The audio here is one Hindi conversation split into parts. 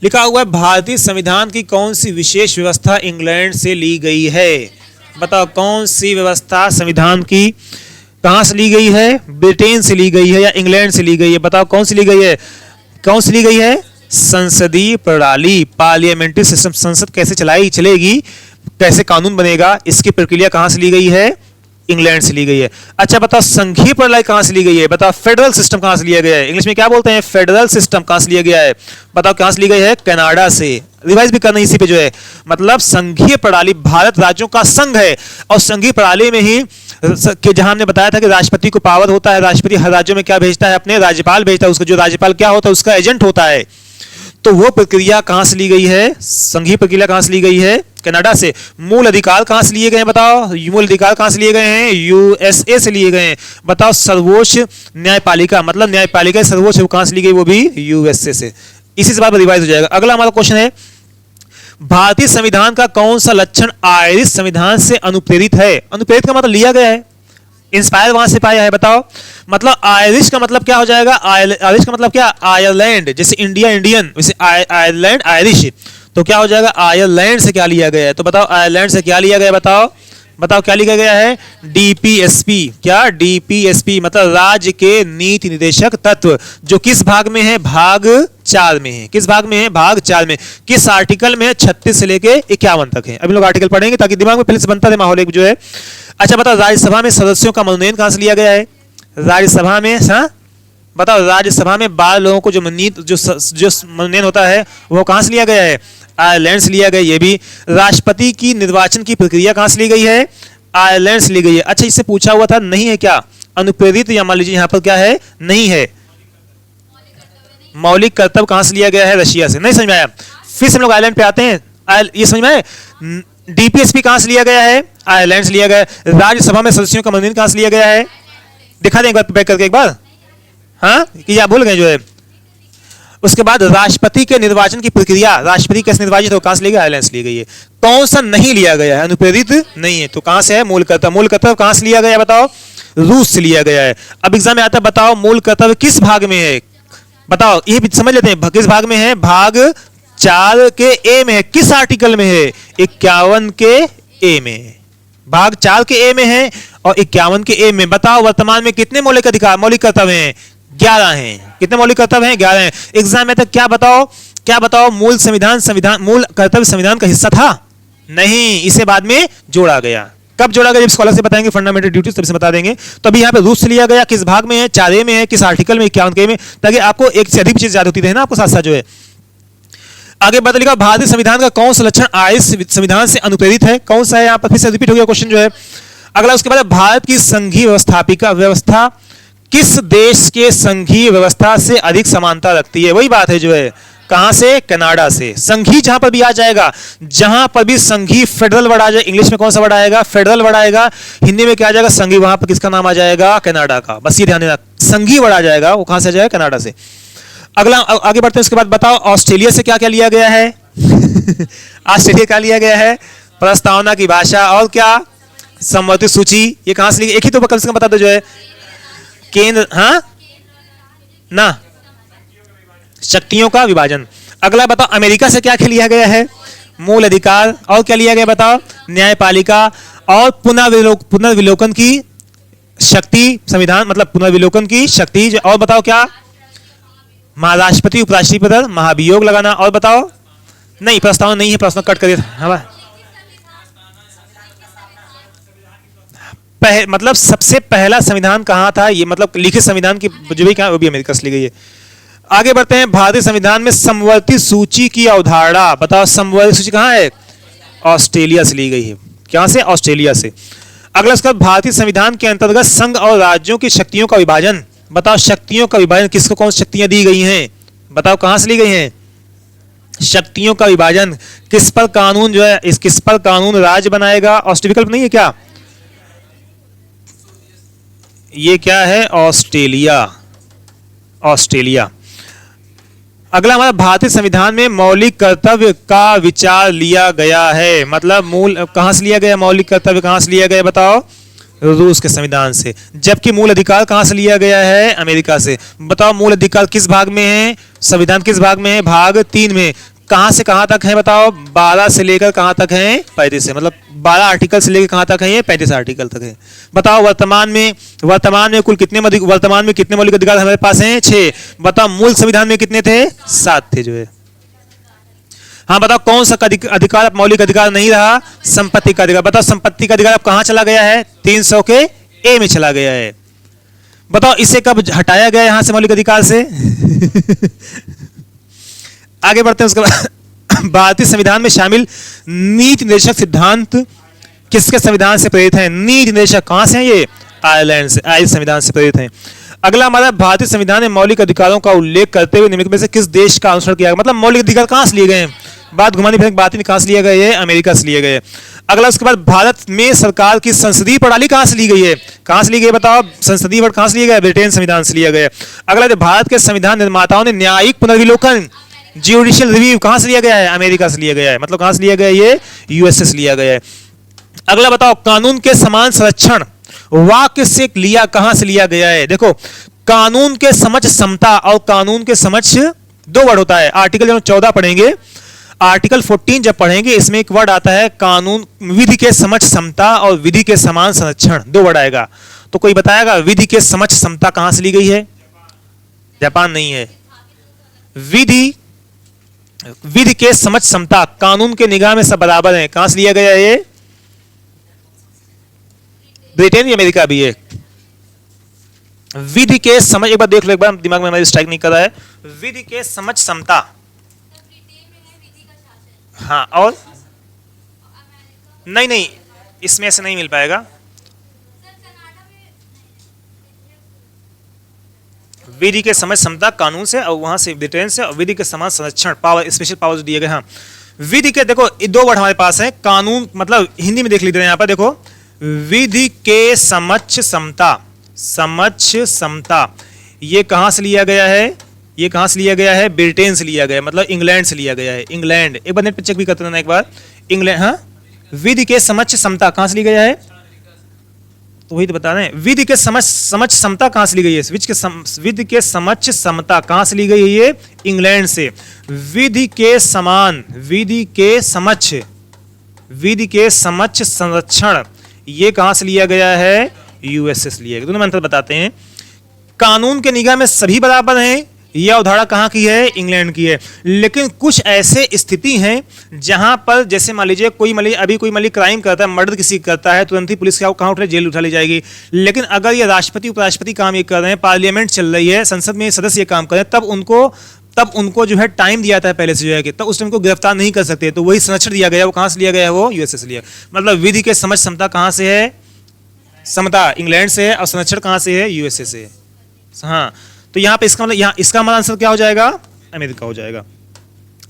लिखा हुआ है भारतीय संविधान की कौन सी विशेष व्यवस्था इंग्लैंड से ली गई है। बताओ कौन सी व्यवस्था संविधान की कहां से ली गई है, ब्रिटेन से ली गई है या इंग्लैंड से ली गई है। बताओ कौन सी ली गई है, कौन सी ली गई है। संसदीय प्रणाली, पार्लियामेंट्री सिस्टम, संसद कैसे चलेगी, कैसे कानून बनेगा, इसकी प्रक्रिया कहां से ली गई है, इंग्लैंड से ली गई है। अच्छा बताओ संघीय प्रणाली कहां से ली गई है। बताओ फेडरल सिस्टम कहां से लिया गया है, इंग्लिश में क्या बोलते हैं, फेडरल सिस्टम कहां से लिया गया है। बताओ कहां से ली गई है, कनाडा से। रिवाइज भी करना इसी पे जो है, मतलब संघीय प्रणाली भारत राज्यों का संघ है और संघीय प्रणाली में ही कि जहां हमने बताया था कि राष्ट्रपति को पावर होता है, राष्ट्रपति हर राज्यों में क्या भेजता है, अपने राज्यपाल भेजता है, उसका जो राज्यपाल क्या होता है उसका एजेंट होता है। तो वो प्रक्रिया कहां से ली गई है, संघीय प्रक्रिया कहां से ली गई है, कनाडा से। मूल अधिकार कहां से लिए गए हैं, बताओ मूल अधिकार कहां से लिए गए हैं, यूएसए से लिए गए हैं। बताओ सर्वोच्च न्यायपालिका, मतलब न्यायपालिका सर्वोच्च कहां से ली गई, वो भी यूएसए से। इसी से बात रिवाइज हो जाएगा। अगला हमारा क्वेश्चन है भारतीय संविधान का कौन सा लक्षण आयरिश संविधान से अनुप्रेरित है। अनुप्रेरित का मतलब लिया गया है, इंस्पायर वहां से पाया है। बताओ मतलब आयरिश का मतलब क्या हो जाएगा, आयरिश का मतलब क्या, आयरलैंड, जैसे इंडिया इंडियन वैसे आयरलैंड आयरिश, तो क्या हो जाएगा आयरलैंड से क्या लिया गया है। तो बताओ आयरलैंड से क्या लिया गया, बताओ बताओ क्या लिखा गया है, डीपीएसपी। क्या डीपीएसपी मतलब राज्य के नीति निर्देशक तत्व, जो किस भाग में है, भाग 4 में है। किस भाग में है, भाग 4 में। किस आर्टिकल में है, 36 से लेके 51 तक है। अभी लोग आर्टिकल पढ़ेंगे ताकि दिमाग में पहले से बनता है माहौल एक जो है। अच्छा बताओ राज्यसभा में सदस्यों का मनोनयन कहां से लिया गया है, राज्यसभा में। हाँ बताओ राज्यसभा में 12 लोगों को जो मनोनयन होता है वो कहां से लिया गया है, आयरलैंड से लिया गया। ये भी राष्ट्रपति की निर्वाचन की प्रक्रिया कहां से ली गई है, आयरलैंड से ली गई है। अच्छा इससे पूछा हुआ था नहीं है क्या अनुप्रेरित, या मान लीजिए यहां पर क्या है, नहीं है। मौलिक कर्तव्य कहां से लिया गया है, रशिया से। नहीं समझ में आया, फिर से हम लोग आयरलैंड पे आते हैं। ये समझ में आए, डीपीएसपी कहां से लिया गया है, आयरलैंड से लिया गया है। राज्यसभा में सदस्यों का मनोनयन कहां से लिया गया है, दिखा दें एक बार बैक करके एक बार, हाँ कि आप भूल गए जो है। उसके बाद राष्ट्रपति के निर्वाचन की प्रक्रिया, राष्ट्रपति कैसे निर्वाचित हो, कहां से ली गई, आयरलैंड से ली गई है। कौन सा नहीं लिया गया है, अनुप्रेरित नहीं है, तो कहां से है, मूल कर्तव्य। मूल कर्तव्य कहां से लिया गया है, बताओ रूस से लिया गया है। अब एग्जाम में आता है बताओ मूल कर्तव्य किस भाग में है, बताओ ये भी समझ लेते हैं, किस भाग में है, भाग 4 के ए में है। किस आर्टिकल में है, 51 के ए में, भाग 4 के ए में है और 51 के ए में। बताओ वर्तमान में कितने मौलिक अधिकार, मौलिक कर्तव्य हैं, 11 हैं। कितने मौलिक कर्तव्य हैं, 11 हैं। एग्जाम में तक क्या बताओ, क्या बताओ मूल मूल कर्तव्य संविधान का हिस्सा था, नहीं, इसे बाद में जोड़ा गया। कब जोड़ा गया, जब स्कॉलर से बताएंगे फंडामेंटल ड्यूटीज तब से बता देंगे। तो अभी यहाँ पे रूस से लिया गया, किस भाग में है, 4A में है, किस आर्टिकल में, 51 के में, ताकि आपको एक से अधिक चीज याद होती रहे ना आपको साथ साथ जो है। आगे बता लिखा भारतीय संविधान का कौन सा लक्षण आयरिश संविधान से अनुप्रेरित है, कौन सा है, यहाँ पर फिर से रिपीट हो गया क्वेश्चन जो है। अगला उसके बाद भारत की संघीय व्यवस्था किस देश के संघीय व्यवस्था से अधिक समानता रखती है, वही बात है जो है, कहां से, कनाडा से। संघीय जहां पर भी आ जाएगा, जहां पर भी संघीय फेडरल वर्ड आ जाए, इंग्लिश में कौन सा वर्ड आएगा, फेडरल वर्ड आएगा, हिंदी में क्या आ जाएगा, संघीय, वहां पर किसका नाम आ जाएगा, कनाडा का। बस ये ध्यान देना, संघीय वर्ड आ जाएगा वो कहां से आ जाएगा, कनाडा से। अगला आगे बढ़ते हैं, उसके बाद बताओ ऑस्ट्रेलिया से क्या क्या लिया गया है ऑस्ट्रेलिया क्या लिया गया है, प्रस्तावना की भाषा और क्या, संवर्धित सूची। ये कहां से लिया, एक ही तो कम से कम बता दो जो है, केंद्र, हाँ ना, शक्तियों का विभाजन। अगला बताओ अमेरिका से क्या क्या लिया गया है, मूल अधिकार और क्या लिया गया, बताओ न्यायपालिका और पुनर्विलोकन की शक्ति, संविधान मतलब पुनर्विलोकन की शक्ति। और बताओ क्या, महाराष्ट्रपति उपराष्ट्रपति पर महाभियोग लगाना। और बताओ, नहीं प्रस्तावना नहीं है, प्रस्तावना कट करिए। हाँ मतलब सबसे पहला संविधान कहां था, ये मतलब लिखित संविधान की जो भी कहा वो भी अमेरिका से ली गई है। आगे बढ़ते हैं, भारतीय संविधान में समवर्ती सूची की अवधारणा, बताओ समवर्ती सूची कहां है, ऑस्ट्रेलिया से ली गई है। कहां से, ऑस्ट्रेलिया से। अगला उसका भारतीय संविधान के अंतर्गत संघ और राज्यों की शक्तियों का विभाजन। बताओ शक्तियों का विभाजन किसको, कौन सी शक्तियां दी गई हैं, बताओ कहां से ली गई हैं, शक्तियों का विभाजन। किस पर कानून जो है, इस किस पर कानून राज्य बनाएगा, ऑस्ट्रेलिया विकल्प नहीं है क्या, ये क्या है, ऑस्ट्रेलिया, ऑस्ट्रेलिया। अगला हमारा भारतीय संविधान में मौलिक कर्तव्य का विचार लिया गया है, मतलब मूल कहां से लिया गया, मौलिक कर्तव्य कहां से लिया गया, बताओ रूस के संविधान से। जबकि मूल अधिकार कहां से लिया गया है? अमेरिका से। बताओ मूल अधिकार किस भाग में है? संविधान किस भाग में है? भाग 3 में। कहां से कहां तक है बताओ? 12 से लेकर कहां तक है? 35 से। मतलब 12 आर्टिकल से लेकर कहां तक है? ये 35 आर्टिकल तक है। बताओ वर्तमान में कुल कितने वर्तमान में कितने मौलिक अधिकार हमारे पास हैं? 6। बताओ मूल संविधान में कितने थे? 7 थे जो है। हाँ बताओ कौन सा अधिकार अब मौलिक अधिकार नहीं रहा? संपत्ति का अधिकार। बताओ संपत्ति का अधिकार अब कहां चला गया है? 300 के ए में चला गया है। बताओ इसे कब हटाया गया यहां से मौलिक अधिकार से? आगे बढ़ते हैं। उसके बाद भारतीय संविधान में शामिल नीति निर्देशक सिद्धांत किसके संविधान से प्रेरित हैं? नीति निर्देशक कहां से हैं? ये आयरलैंड से, आयरिश संविधान से प्रेरित हैं। अगला हमारा भारतीय संविधान में मौलिक अधिकारों का उल्लेख करते हुए निम्नलिखित में से किस देश का अनुसरण किया गया? मतलब मौलिक अधिकार कहां से लिए गए हैं? बात घुमानी फिरने बात ही कहां से लिए गए? अमेरिका से लिए गए। अगला उसके बाद भारत में सरकार की संसदीय प्रणाली कहां से ली गई है? कहां से ली गई बताओ? संसदीय वर्ड कहां से लिया गया? ब्रिटेन संविधान से लिया गया। अगला भारत के संविधान निर्माताओं ने न्यायिक पुनर्विलोकन ज्यूडिशियल रिव्यू कहां से लिया गया है? अमेरिका से लिया गया है। मतलब कहां से लिया गया? ये यूएसए से लिया गया है। अगला बताओ कानून के समान संरक्षण वाक्य से लिया कहां से लिया गया है? देखो कानून के समक्ष समता और कानून के समक्ष 2 वर्ड होता है। आर्टिकल जब 14 पढ़ेंगे, आर्टिकल 14 जब पढ़ेंगे इसमें एक वर्ड आता है कानून, विधि के समक्ष समता और विधि के समान संरक्षण, 2 वर्ड आएगा। तो कोई बताएगा विधि के समक्ष समता कहां से ली गई है? जापान नहीं है। विधि के समक्ष समता, कानून के निगाह में सब बराबर हैं, कहां से लिया गया है? ये ब्रिटेन या अमेरिका भी है। विधि के समझ, एक बार देख लो, एक बार दिमाग में हमारी स्ट्राइक नहीं कर रहा है। विधि के समझ समता, हाँ, और नहीं इसमें ऐसे नहीं मिल पाएगा। विधि के समझ समता कानून से और वहां से ब्रिटेन से, और विधि के समान संरक्षण पावर, स्पेशल पावर दिए गए। हाँ विधि के देखो 2 वर्ड हमारे पास है। कानून मतलब हिंदी में देख लीजिए यहां पर देखो, विधि के समक्ष समता, समक्ष समता ये कहां से लिया गया है? ये कहां से लिया गया है? ब्रिटेन से लिया गया है, मतलब इंग्लैंड से लिया गया है। इंग्लैंड, एक बार नेट पे चेक भी करते रहना एक बार। इंग्लैंड, हाँ विधि के समक्ष समता कहां से लिया गया है? तो वही तो बता रहे हैं। विधि के समक्ष समता कहां से ली गई है? विधि के समक्ष समता कहां से ली गई है? ये इंग्लैंड से। विधि के समान, विधि के समक्ष संरक्षण ये कहां से लिया गया है? यूएसए से लिया गया। दोनों मंत्र बताते हैं। कानून के निगाह में सभी बराबर हैं, यह अवधारणा कहां की है? इंग्लैंड की है। लेकिन कुछ ऐसे स्थिति हैं जहां पर जैसे मान लीजिए कोई क्राइम करता है, मर्डर किसी करता है, तुरंत ही पुलिस कहां उठा, जेल उठा ली जाएगी। लेकिन अगर ये राष्ट्रपति उपराष्ट्रपति काम ये कर रहे हैं, पार्लियामेंट चल रही है, संसद में सदस्य ये काम कर रहे हैं, तब उनको जो है टाइम दिया जाता है पहले से जो है कि तब उस टाइम को गिरफ्तार नहीं कर सकते। तो वही संरक्षण दिया गया, वो कहां से लिया गया है? वो यूएसए से लिया। मतलब विधि के समझ समता कहां से है? समता इंग्लैंड से है, और संरक्षण कहां से है? यूएसए से। हाँ तो यहाँ पे इसका मतलब इसका हमारा आंसर क्या हो जाएगा? अमेरिका हो जाएगा।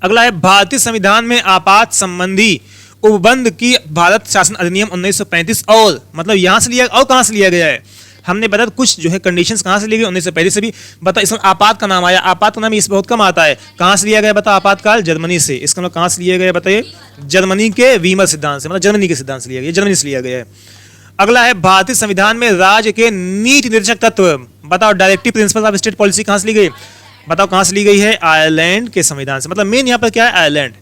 अगला है भारतीय संविधान में आपात संबंधी उपबंध की भारत शासन अधिनियम 1935 और मतलब यहां से लिया और कहां से लिया गया है? हमने बताया कुछ जो है कंडीशंस कहां से ली गई 1935 से भी बता। इसमें आपात का नाम आया, आपात का नाम इस बहुत कम आता है। कहां से लिया गया बता? आपातकाल जर्मनी से। इसका मतलब कहां से लिया गया बताइए? जर्मनी के वीमर सिद्धांत से, मतलब जर्मनी के सिद्धांत से लिया गया, जर्मनी से लिया गया है। अगला है भारतीय संविधान में राज्य के नीति निर्देशक तत्व, बताओ directive principle of state policy कहां से ली गई? बताओ कहां से ली गई है? आयरलैंड के संविधान से। मतलब मेन यहां पर क्या है? आयरलैंड।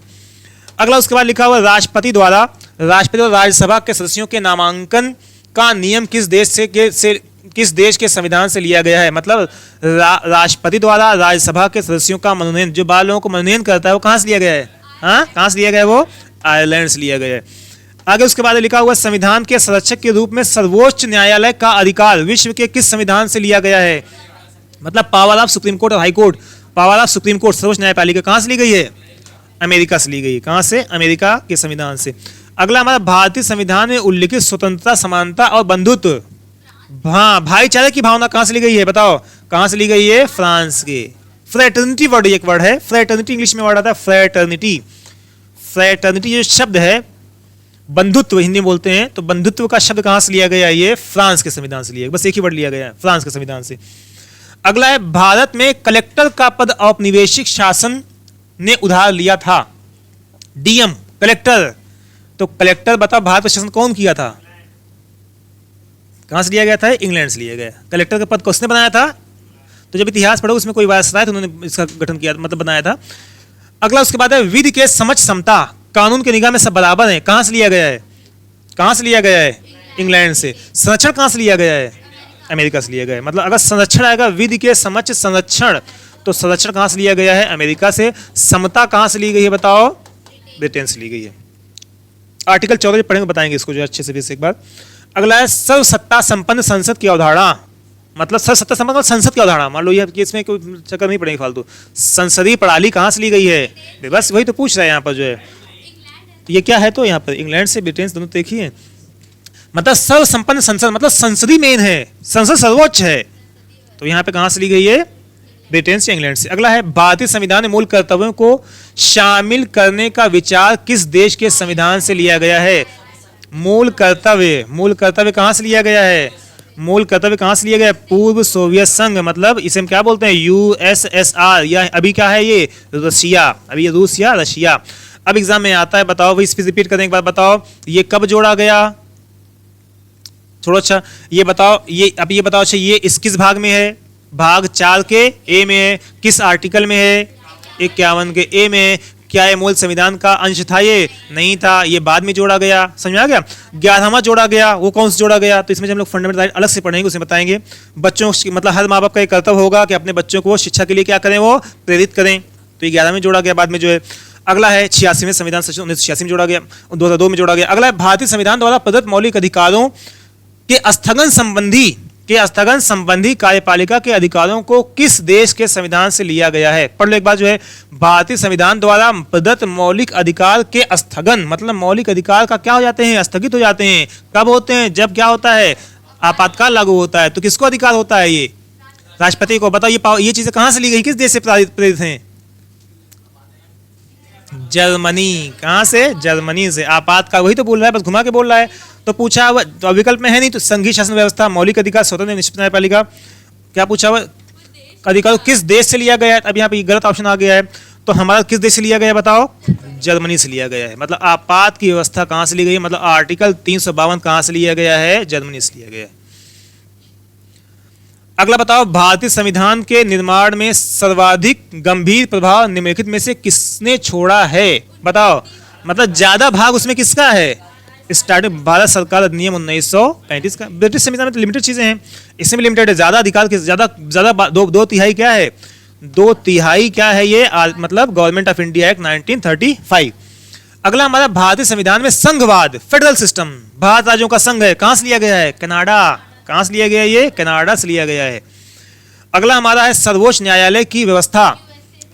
अगला उसके बाद लिखा हुआ राष्ट्रपति द्वारा राज्यसभा के सदस्यों के नामांकन का नियम किस देश के संविधान से लिया गया है? मतलब राष्ट्रपति द्वारा राज्यसभा के सदस्यों का मनोनयन, जो 12 लोगों को मनोनयन करता है, वो कहां से लिया गया है? हाँ कहां से लिया गया है? वो आयरलैंड से लिया गया है। आगे उसके बाद लिखा हुआ संविधान के संरक्षक के रूप में सर्वोच्च न्यायालय का अधिकार विश्व के किस संविधान से लिया गया है? मतलब पावर ऑफ सुप्रीम कोर्ट और high court, power of supreme court सर्वोच्च न्यायपालिका कहां से ली गई है? अमेरिका से ली गई। कहां से? अमेरिका के संविधान से। अगला हमारा भारतीय संविधान में उल्लिखित स्वतंत्रता, समानता और बंधुत्व, हाँ भाईचारे की भावना कहां से ली गई है? बताओ कहां से ली गई है? फ्रांस के। फ्रेटर्निटी वर्ड एक वर्ड है, फ्रेटर्निटी इंग्लिश में वर्ड आता है फ्रेटर्निटी। फ्रेटर्निटी जो शब्द है, बंधुत्व हिंदी में बोलते हैं, तो बंधुत्व का शब्द कहां से लिया गया? ये फ्रांस के संविधान से लिया, बस एक ही वर्ड लिया गया है, फ्रांस के संविधान से। अगला है भारत में कलेक्टर का पद औपनिवेशिक शासन ने उधार लिया था। डीएम कलेक्टर, तो कलेक्टर बताओ भारत का शासन कौन किया था? कहाँ से लिया गया था? इंग्लैंड से लिया गया। कलेक्टर का पद किसने बनाया था? तो जब इतिहास पढ़ो उसमें कोई वायसराय तो उन्होंने इसका गठन किया, मतलब बनाया था। अगला उसके बाद है विधि के समझ समता, कानून की निगाह में सब बराबर हैं। कहाँ से लिया गया है? कहाँ से लिया गया है? इंग्लैंड से। संरक्षण कहाँ से लिया गया है? अमेरिका से लिया गया है। मतलब अगर संरक्षण आएगा विधि के समझ संरक्षण, तो संरक्षण कहाँ से लिया गया है? अमेरिका से। समता कहाँ से ली गई है बताओ? ब्रिटेन से ली गई है। आर्टिकल 14 पढ़ेंगे, बताएंगे इसको जो अच्छे से फिर से एक बार। अगला है सर्व सत्ता संपन्न संसद की अवधारणा, मतलब सर्व सत्ता संपन्न संसद की अवधारणा। मान लो ये इसमें कोई चक्कर नहीं पड़ेगी फालतू। संसदीय प्रणाली कहाँ से ली गई है? बस वही तो पूछ रहा है यहाँ पर जो है। ये क्या है? तो यहाँ पर इंग्लैंड से ब्रिटेन से दोनों देखिए, मतलब सर्व संपन्न संसद, मतलब संसदीय मेन है, संसद सर्वोच्च है। तो यहाँ पे कहाँ से ली गई है? ब्रिटेन से, इंग्लैंड से। अगला है भारतीय संविधान में मूल कर्तव्यों को शामिल करने का विचार किस देश के संविधान से लिया गया है? मूल कर्तव्य, मूल कर्तव्य कहाँ से लिया गया है? मूल कर्तव्य कहाँ से लिया गया है? पूर्व सोवियत संघ, मतलब इसे हम क्या बोलते हैं? यूएसएसआर, या अभी क्या है ये? रशिया। अभी ये रूस या रशिया। अब एग्जाम में आता है, बताओ भाई, इस पे रिपीट करने के बाद बताओ ये कब जोड़ा गया? छोड़ो, अच्छा ये बताओ, ये अब ये बताओ, अच्छा ये इस किस भाग में है? भाग 4 के ए में है। किस आर्टिकल में है? 51 के ए में। क्या ये मूल संविधान का अंश था? ये नहीं था, ये बाद में जोड़ा गया। समझ में आ गया? 11वां जोड़ा गया, वो कौन सा जोड़ा गया? तो इसमें जब हम लोग फंडामेंटल राइट अलग से पढ़ेंगे, उसे बताएंगे। बच्चों, मतलब हर माँ बाप का एक कर्तव्य होगा कि अपने बच्चों को शिक्षा के लिए क्या करें? वो प्रेरित करें। तो ये 11 में जोड़ा गया, बाद में जो है। अगला है 86वें संविधान संशोधन 1986 में जोड़ा गया, 2002 में जोड़ा गया। अगला है भारतीय संविधान द्वारा प्रदत्त मौलिक अधिकारों के स्थगन संबंधी कार्यपालिका के अधिकारों को किस देश के संविधान से लिया गया है? पढ़ लो एक बार जो है। भारतीय संविधान द्वारा प्रदत्त मौलिक अधिकार के स्थगन, मतलब मौलिक अधिकार का क्या हो जाते हैं? स्थगित हो जाते हैं। कब होते हैं? जब क्या होता है? आपातकाल लागू होता है। तो किसको अधिकार होता है? ये राष्ट्रपति को। बताओ ये चीजें कहां से ली गई? किस देश से प्रेरित हैं? जर्मनी। कहां से? जर्मनी से। आपातकाल, वही तो बोल रहा है, बस घुमा के बोल रहा है। तो पूछा हुआ तो विकल्प में है नहीं, तो संघीय शासन व्यवस्था, मौलिक अधिकार, स्वतंत्र निष्पक्ष न्यायपालिका। क्या पूछा हुआ? अधिकार किस देश से लिया गया है? अब यहाँ पे गलत ऑप्शन आ गया है। तो हमारा किस देश से लिया गया है बताओ? जर्मनी से लिया गया है। मतलब आपात की व्यवस्था कहां से ली गई है? मतलब आर्टिकल 352 कहां से लिया गया है? जर्मनी से लिया गया है। अगला बताओ, भारतीय संविधान के निर्माण में सर्वाधिक गंभीर प्रभाव निम्नलिखित में से किसने छोड़ा है? बताओ, मतलब ज्यादा भाग उसमें किसका है? स्टार्टिंग भारत सरकार अधिनियम 1935 का। ब्रिटिश संविधान में तो लिमिटेड चीजें हैं, इसमें भी लिमिटेड है। ज्यादा अधिकार के ज्यादा दो तिहाई क्या है? 2/3 क्या है ये? मतलब गवर्नमेंट ऑफ इंडिया एक्ट 1935। अगला हमारा भारतीय संविधान में संघवाद, फेडरल सिस्टम, भारत राज्यों का संघ है। कहां से लिया गया है? कनाडा। कहां से लिया गया है? ये कनाडा से लिया गया है। अगला हमारा है सर्वोच्च न्यायालय की व्यवस्था।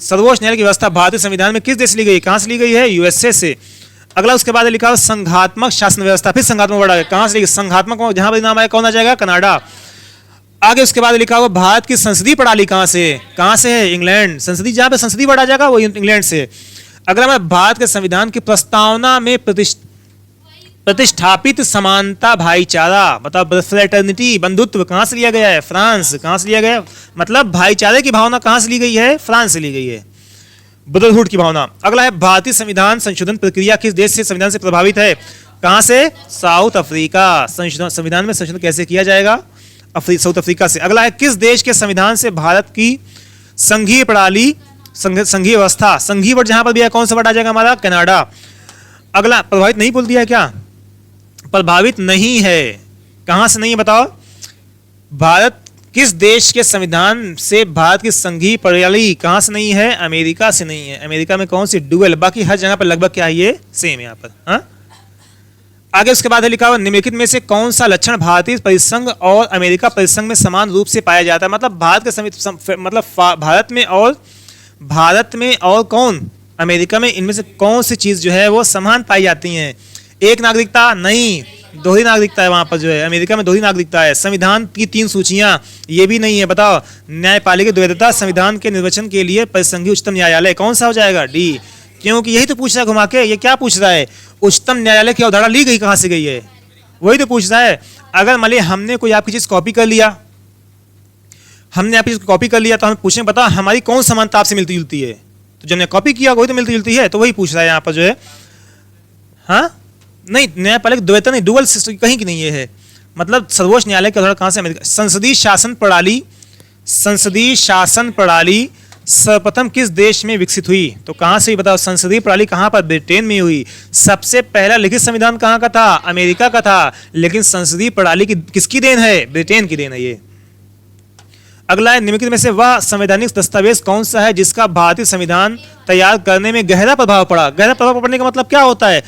सर्वोच्च न्यायालय की व्यवस्था भारतीय संविधान में किस देश से ली गई? कहां से ली गई है? यूएसए से। अगला उसके बाद लिखा हुआ संघात्मक शासन व्यवस्था, फिर संघात्मक वर्ड आ गया। कहां से? संघात्मक, जहां पर नाम आया कौन आ जाएगा? कनाडा। आगे उसके बाद लिखा हुआ भारत की संसदीय प्रणाली कहां से? कहां से है? इंग्लैंड। संसदीय, जहां पे संसदीय वर्ड आ जाएगा वो इंग्लैंड से। अगला मैं भारत के संविधान की प्रस्तावना में प्रतिष्ठापित समानता भाईचारा, मतलब फ्रेटर्निटी, बंधुत्व, कहां से लिया गया है? फ्रांस। कहां से लिया गया? मतलब भाईचारे की भावना कहां से ली गई है? फ्रांस से ली गई है, ब्रदरहुड की भावना। अगला है भारतीय संविधान संशोधन प्रक्रिया किस देश से संविधान से प्रभावित है? कहां से? South Africa. संविधान में संशोधन कैसे किया जाएगा? साउथ अफ्रीका से। अगला है किस देश के संविधान से भारत की संघीय प्रणाली, संघीय व्यवस्था, संघीय वर्ड जहां पर भी है कौन सा वर्ड आ जाएगा हमारा? कनाडा। अगला प्रभावित नहीं बोल दिया है क्या? प्रभावित नहीं है। कहां से नहीं है बताओ? भारत किस देश के संविधान से भारत की संघीय प्रणाली कहां से नहीं है? अमेरिका से नहीं है। अमेरिका में कौन सी? डुअल। बाकी हर जगह पर लगभग क्या है? ये सेम है यहाँ पर। हाँ, आगे उसके बाद है लिखा हुआ निम्नलिखित में से कौन सा लक्षण भारतीय परिसंघ और अमेरिका परिसंघ में समान रूप से पाया जाता है? मतलब मतलब भारत में और कौन? अमेरिका में। इनमें से कौन सी चीज जो है वो समान पाई जाती है? एक नागरिकता नहीं, दोहरी नागरिकता है वहां पर जो है। अमेरिका में दोहरी नागरिकता है। संविधान की 3 सूचियां, ये भी नहीं है। बताओ, न्यायपालिका द्वैधता, संविधान के निर्वचन के लिए परिसंघीय उच्चतम न्यायालय, कौन सा हो जाएगा? डी। क्योंकि यही तो पूछ रहा है घुमा के। ये क्या पूछ रहा है? उच्चतम न्यायालय की अवधारणा ली गई कहां से गई है? वही तो पूछ रहा है। अगर मान ली हमने कोई आपकी चीज कॉपी कर लिया, हमने आपकी चीज कॉपी कर लिया, तो हमें पूछें बताओ हमारी कौन समानता आपसे मिलती जुलती है? तो जिन्होंने कॉपी किया वही तो मिलती जुलती है। तो वही पूछ रहा है यहाँ पर जो है। हाँ नहीं, न्यायपालिक द्वैता नहीं, डुअल सिस्टम कहीं की नहीं है। मतलब सर्वोच्च न्यायालय का अवधारणा कहाँ से अमेरिका। संसदीय शासन प्रणाली सर्वप्रथम किस देश में विकसित हुई? तो कहाँ से बताओ, संसदीय प्रणाली कहाँ पर? ब्रिटेन में हुई। सबसे पहला लिखित संविधान कहाँ का था? अमेरिका का था। लेकिन संसदीय प्रणाली की किसकी देन है? ब्रिटेन की देन है ये। अगला है, निम्नलिखित में से वह संवैधानिक दस्तावेज कौन सा है जिसका भारतीय संविधान तैयार करने में गहरा प्रभाव पड़ा? गहरा प्रभाव पड़ने का मतलब क्या होता है?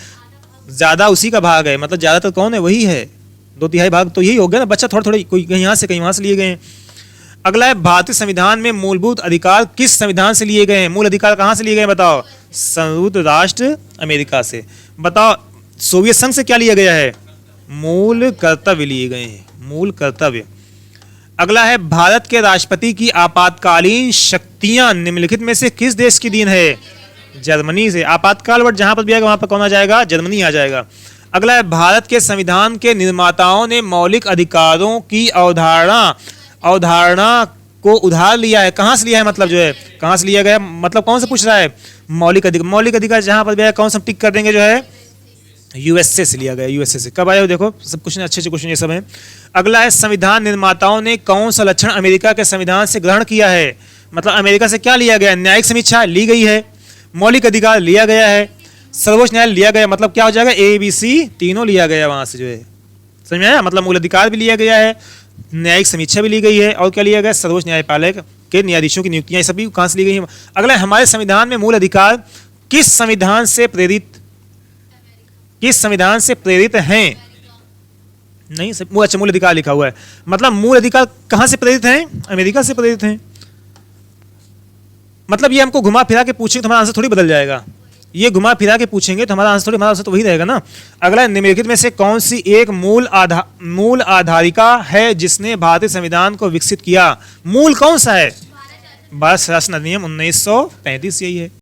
ज्यादा उसी का भाग है, मतलब ज्यादातर कौन है? वही है, 2/3 भाग तो यही हो गया ना, बच्चा थोड़ा थोड़ा कोई कहीं यहाँ से कहीं वहां से लिए गए हैं। अगला है, भारतीय संविधान में मूलभूत अधिकार किस संविधान से लिए गए हैं? मूल अधिकार कहाँ से लिए गए बताओ? संयुक्त राष्ट्र अमेरिका से। बताओ, सोवियत संघ से क्या लिया गया है? मूल कर्तव्य लिए गए हैं, मूल कर्तव्य। अगला है, भारत के राष्ट्रपति की आपातकालीन शक्तियां निम्नलिखित में से किस देश की देन है? जर्मनी से। आपातकाल वर्ड जहां पर भी आएगा वहां पर कौन आ जाएगा? जर्मनी आ जाएगा। अगला है, भारत के संविधान के निर्माताओं ने मौलिक अधिकारों की अवधारणा को उधार लिया है। कहां से लिया है? मतलब जो है कहां से लिया गया, मतलब कौन से पूछ रहा है? मौलिक अधिकार जहां पर भी आएगा कौन सा टिक कर देंगे? जो है यूएसए से लिया गया, यूएसए से। कब आया हो देखो, सब क्वेश्चन अच्छे अच्छे क्वेश्चन ये सब हैं। अगला है, संविधान निर्माताओं ने कौन सा लक्षण अमेरिका के संविधान से ग्रहण किया है? मतलब अमेरिका से क्या लिया गया? न्यायिक समीक्षा ली गई है, मौलिक अधिकार लिया गया है, सर्वोच्च न्यायालय लिया गया। मतलब क्या हो जाएगा? ABC तीनों लिया गया वहां से, जो है समझ में आया? मतलब मूल अधिकार भी लिया गया है, न्यायिक समीक्षा भी ली गई है, और क्या लिया गया? सर्वोच्च न्यायपालय के न्यायाधीशों की नियुक्तियां सभी कहां से ली गई हैं? अगला, हमारे संविधान में मूल अधिकार किस संविधान से प्रेरित हैं? नहीं, अच्छा, मूल अधिकार लिखा हुआ है, मतलब मूल अधिकार कहां से प्रेरित हैं? अमेरिका से प्रेरित हैं। मतलब ये हमको घुमा फिरा के पूछेंगे तो हमारा आंसर थोड़ी बदल जाएगा। ये घुमा फिरा के पूछेंगे तो हमारा आंसर तो वही रहेगा ना। अगला, निम्नलिखित में से कौन सी एक मूल आधारिका है जिसने भारतीय संविधान को विकसित किया? मूल कौन सा है? भारत शासन अधिनियम 1935, यही है।